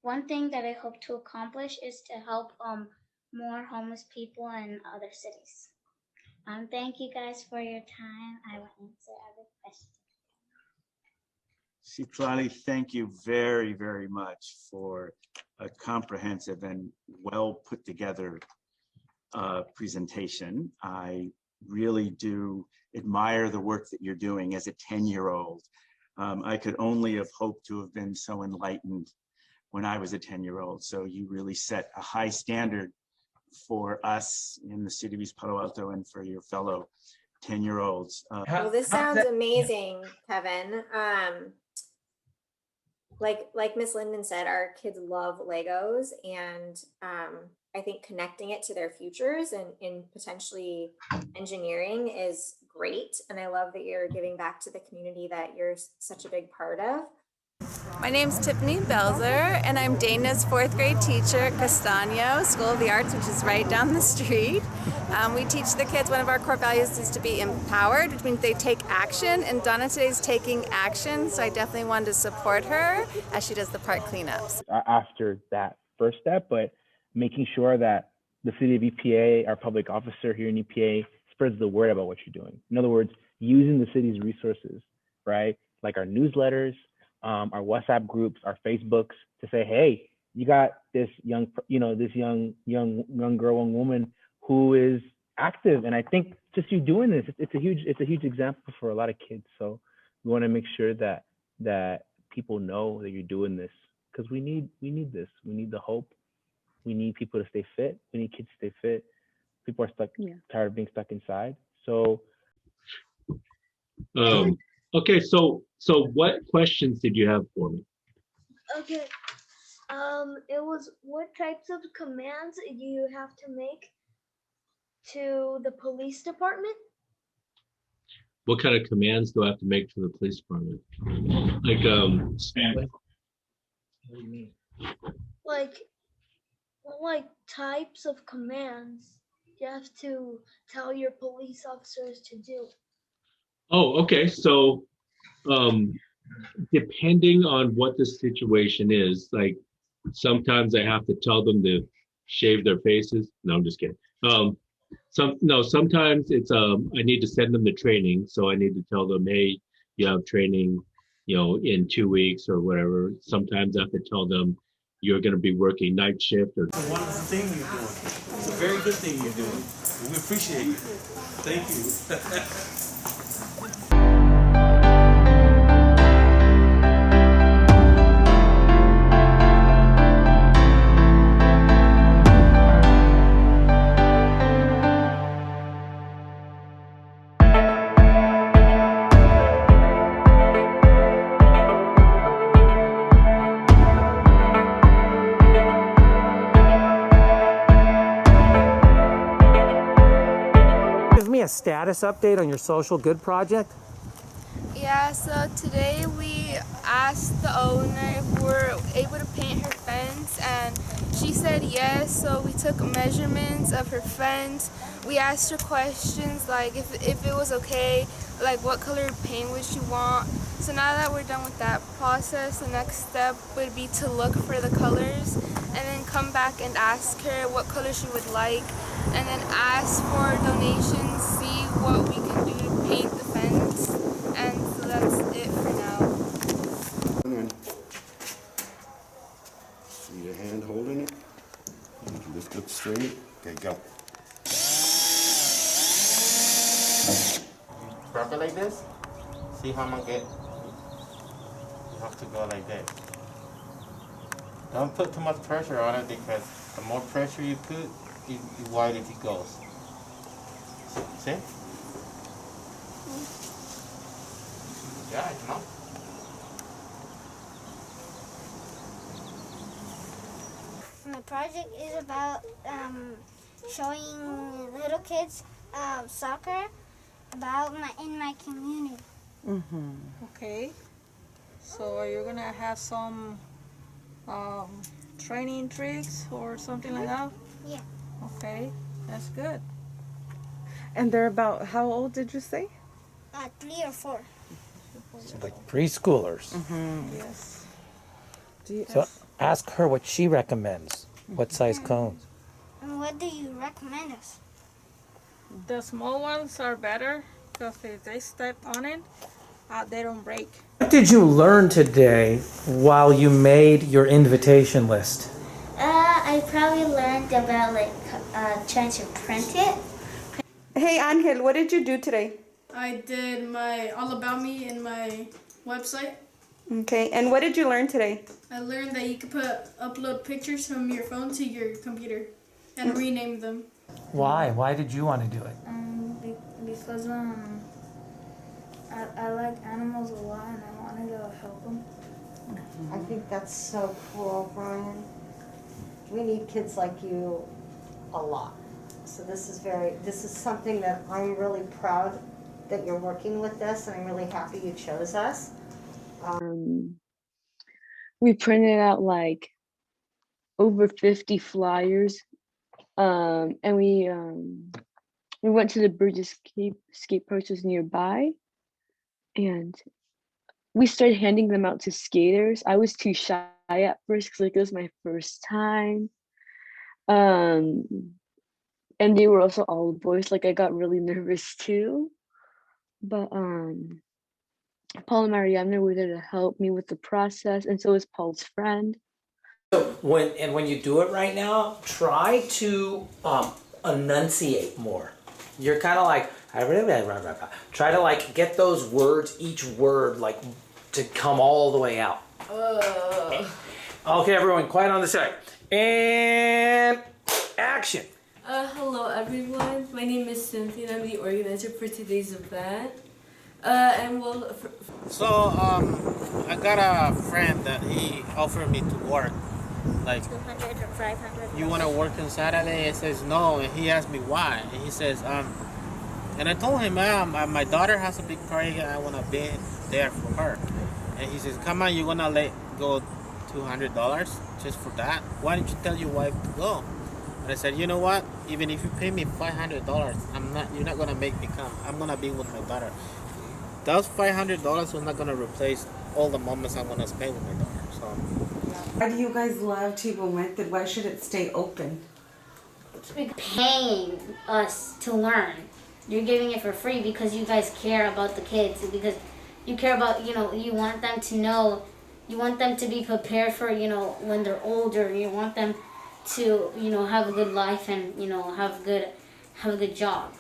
one thing that I hope to accomplish is to help more homeless people in other cities. Thank you guys for your time. I will answer other questions. Citlali, thank you very, very much for a comprehensive and well put together presentation. I really do admire the work that you're doing as a 10-year-old. I could only have hoped to have been so enlightened when I was a 10-year-old. So you really set a high standard for us in the city of East Palo Alto and for your fellow 10-year-olds. Well, this sounds amazing, Kevin. Like Miss Linden said, our kids love Legos, and I think connecting it to their futures and in potentially engineering is great. And I love that you're giving back to the community that you're such a big part of. My name's Tiffany Belzer, and I'm Dana's 4th grade teacher at Castano School of the Arts, which is right down the street. We teach the kids, one of our core values is to be empowered, which means they take action, and Donna today's taking action, so I definitely wanted to support her as she does the park cleanups. After that first step, but making sure that the city of EPA, our public officer here in EPA, spreads the word about what you're doing. In other words, using the city's resources, right? Like our newsletters, our WhatsApp groups, our Facebooks, to say, hey, you got this young, this young girl and woman who is active. And I think just you doing this, it's a huge example for a lot of kids. So we want to make sure that people know that you're doing this, because we need this. We need the hope. We need people to stay fit. We need kids to stay fit. People are tired of being stuck inside. So. Okay, so what questions did you have for me? Okay, it was what types of commands do you have to make to the police department? What kind of commands do I have to make to the police department? Like, What do you mean? Like types of commands you have to tell your police officers to do? oh, okay, so depending on what the situation is, like sometimes I have to tell them to shave their faces. No, I'm just kidding. Sometimes it's I need to send them to training, so I need to tell them, hey, you have training, in 2 weeks or whatever. Sometimes I have to tell them you're going to be working night shift. Or it's a wonderful thing you're doing. It's a very good thing you're doing. We appreciate you. Thank you. A status update on your social good project? Yeah, so today we asked the owner if we're able to paint her fence, and she said yes, so we took measurements of her fence. We asked her questions like if it was okay, like what color paint would she want. So now that we're done with that process, the next step would be to look for the colors and then come back and ask her what color she would like, and then ask for donations, see what we can do to paint the fence, and so that's it for now. See your hand holding it? Lift up straight. Okay, go. Grab it like this. See how I'm gonna get. You have to go like this. Don't put too much pressure on it, because the more pressure you put, the wider it goes. See? Yeah, you know. My project is about showing little kids soccer in my community. Mm-hmm. Okay. So are you gonna have some training tricks or something like that? Yeah. Okay, that's good. And they're about, how old did you say? 3 or 4. So like preschoolers. Mm-hmm. Yes. So ask her what she recommends. What size cones? And what do you recommend us? The small ones are better because if they step on it, they don't break. What did you learn today while you made your invitation list? I probably learned about trying to print it. Hey, Angel, what did you do today? I did my All About Me in my website. Okay, and what did you learn today? I learned that you could upload pictures from your phone to your computer and rename them. Why? Why did you want to do it? Because I like animals a lot and I wanted to help them. I think that's so cool, Brian. We need kids like you a lot. So this is something that I'm really proud that you're working with this, and I'm really happy you chose us. We printed out like over 50 flyers, and we went to the bridge skate parks nearby, and we started handing them out to skaters. I was too shy at first because it was my first time, and they were also all boys. Like I got really nervous too, but Paul and Mariana were there to help me with the process, and so was Paul's friend. So when you do it right now, try to enunciate more. You're kind of like try to like get those words, each word like to come all the way out. Okay, everyone, quiet on the side. And action. Hello everyone, my name is Cynthia and I'm the organizer for today's event. So I got a friend that he offered me to work. Like 200 or 500. you want to work on Saturday? I says no, and he asked me why. And he says and I told him, my daughter has a big party and I want to be there for her. And he says, come on, you're gonna let go $200 just for that? Why didn't you tell your wife to go? And I said, you know what? Even if you pay me $500, you're not gonna make me come. I'm gonna be with my daughter. Those $500 are not gonna replace all the moments I'm gonna spend with my daughter. So. Why do you guys love Thiebaut Method? Why should it stay open? Paying us to learn. You're giving it for free because you guys care about the kids, because you care about, you want them to know, you want them to be prepared for, when they're older. You want them to, have a good life and, have a good job.